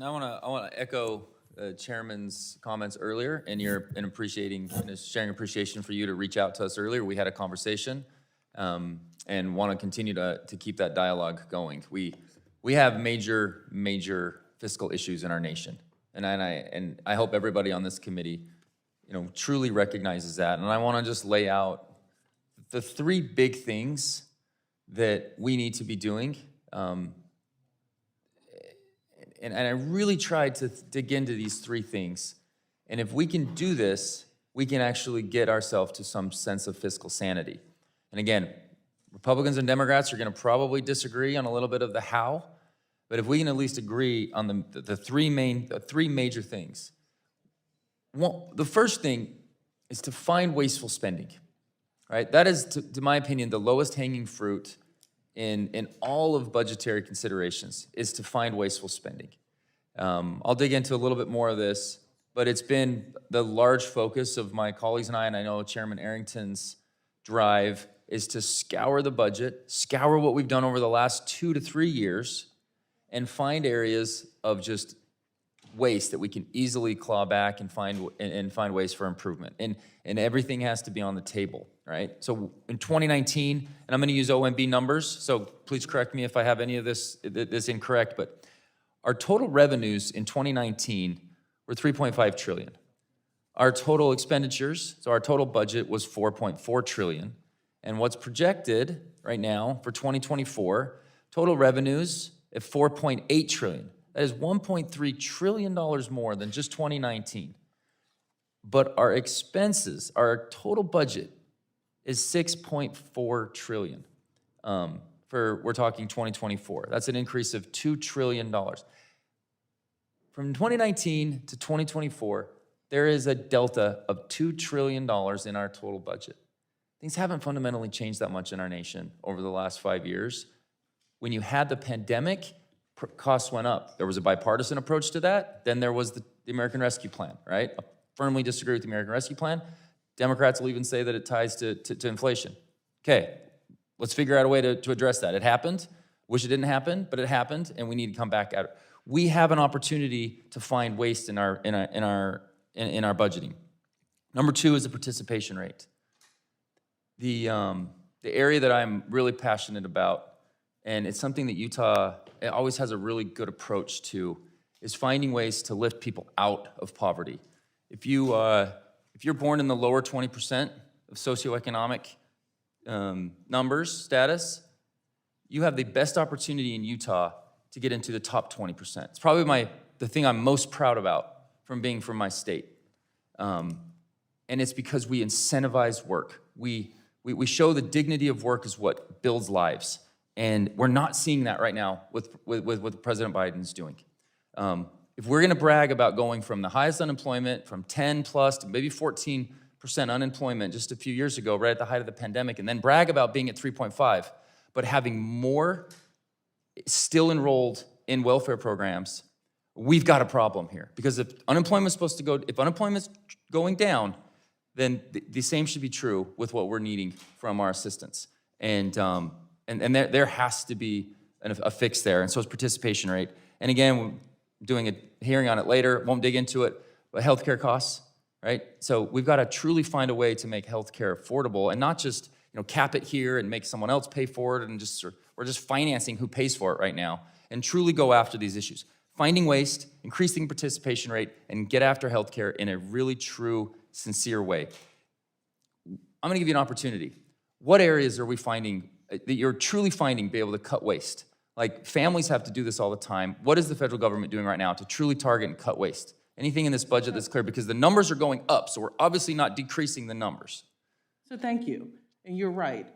I want to echo the chairman's comments earlier, and sharing appreciation for you to reach out to us earlier. We had a conversation, and want to continue to keep that dialogue going. We have major fiscal issues in our nation, and I hope everybody on this committee, truly recognizes that. And I want to just lay out the three big things that we need to be doing. And I really tried to dig into these three things. And if we can do this, we can actually get ourselves to some sense of fiscal sanity. And again, Republicans and Democrats are going to probably disagree on a little bit of the how, but if we can at least agree on the three major things. The first thing is to find wasteful spending, right? That is, to my opinion, the lowest hanging fruit in all of budgetary considerations, is to find wasteful spending. I'll dig into a little bit more of this, but it's been the large focus of my colleagues and I know Chairman Arrington's drive is to scour the budget, scour what we've done over the last 2 to 3 years, and find areas of just waste that we can easily claw back and find ways for improvement. And everything has to be on the table, right? So in 2019, and I'm going to use OMB numbers, so please correct me if I have any of this incorrect, but our total revenues in 2019 were $3.5 trillion. Our total expenditures, so our total budget, was $4.4 trillion. And what's projected right now for 2024, total revenues at $4.8 trillion. That is $1.3 trillion more than just 2019. But our expenses, our total budget, is $6.4 trillion. We're talking 2024. That's an increase of $2 trillion. From 2019 to 2024, there is a delta of $2 trillion in our total budget. Things haven't fundamentally changed that much in our nation over the last 5 years. When you had the pandemic, costs went up. There was a bipartisan approach to that. Then there was the American Rescue Plan, right? I firmly disagree with the American Rescue Plan. Democrats will even say that it ties to inflation. Okay, let's figure out a way to address that. It happened. Wish it didn't happen, but it happened, and we need to come back at it. We have an opportunity to find waste in our budgeting. Number two is the participation rate. The area that I'm really passionate about, and it's something that Utah always has a really good approach to, is finding ways to lift people out of poverty. If you're born in the lower 20% of socioeconomic numbers, status, you have the best opportunity in Utah to get into the top 20%. It's probably the thing I'm most proud about from being from my state. And it's because we incentivize work. We show the dignity of work is what builds lives. And we're not seeing that right now with what President Biden's doing. If we're going to brag about going from the highest unemployment, from 10 plus to maybe 14% unemployment just a few years ago, right at the height of the pandemic, and then brag about being at 3.5, but having more still enrolled in welfare programs, we've got a problem here. Because if unemployment's going down, then the same should be true with what we're needing from our assistance. And there has to be a fix there, and so it's participation rate. And again, we're doing a hearing on it later, won't dig into it, but healthcare costs, right? So we've got to truly find a way to make healthcare affordable and not just cap it here and make someone else pay for it and we're just financing who pays for it right now, and truly go after these issues. Finding waste, increasing participation rate, and get after healthcare in a really true, sincere way. I'm going to give you an opportunity. What areas are we finding that you're truly finding be able to cut waste? Like, families have to do this all the time. What is the federal government doing right now to truly target and cut waste? Anything in this budget that's clear? Because the numbers are going up, so we're obviously not decreasing the numbers. So thank you, and you're right.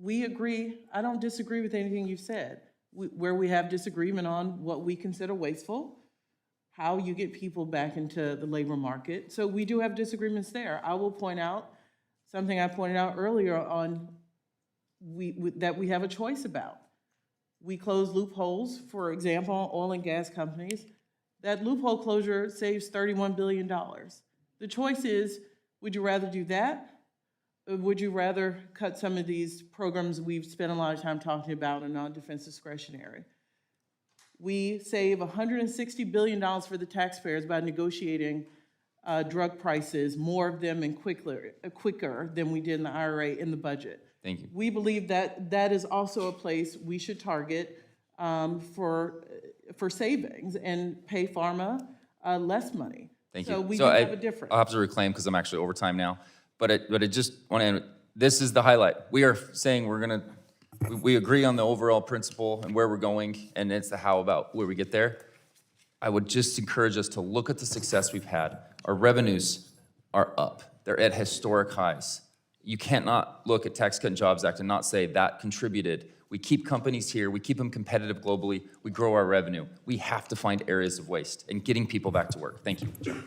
We agree. I don't disagree with anything you've said. Where we have disagreement on what we consider wasteful, how you get people back into the labor market. So we do have disagreements there. I will point out something I pointed out earlier on that we have a choice about. We close loopholes, for example, oil and gas companies. That loophole closure saves $31 billion. The choice is, would you rather do that? Or would you rather cut some of these programs we've spent a lot of time talking about and non-defense discretionary? We save $160 billion for the taxpayers by negotiating drug prices, more of them and quicker than we did in the IRA in the budget. Thank you. We believe that that is also a place we should target for savings and pay pharma less money. Thank you. So we do have a difference. I'll have to reclaim because I'm actually over time now. But I just want to end, this is the highlight. We are saying we agree on the overall principle and where we're going, and it's the how about where we get there. I would just encourage us to look at the success we've had. Our revenues are up. They're at historic highs. You can't not look at Tax Cut and Jobs Act and not say that contributed. We keep companies here. We keep them competitive globally. We grow our revenue. We have to find areas of waste and getting people back to work. Thank you.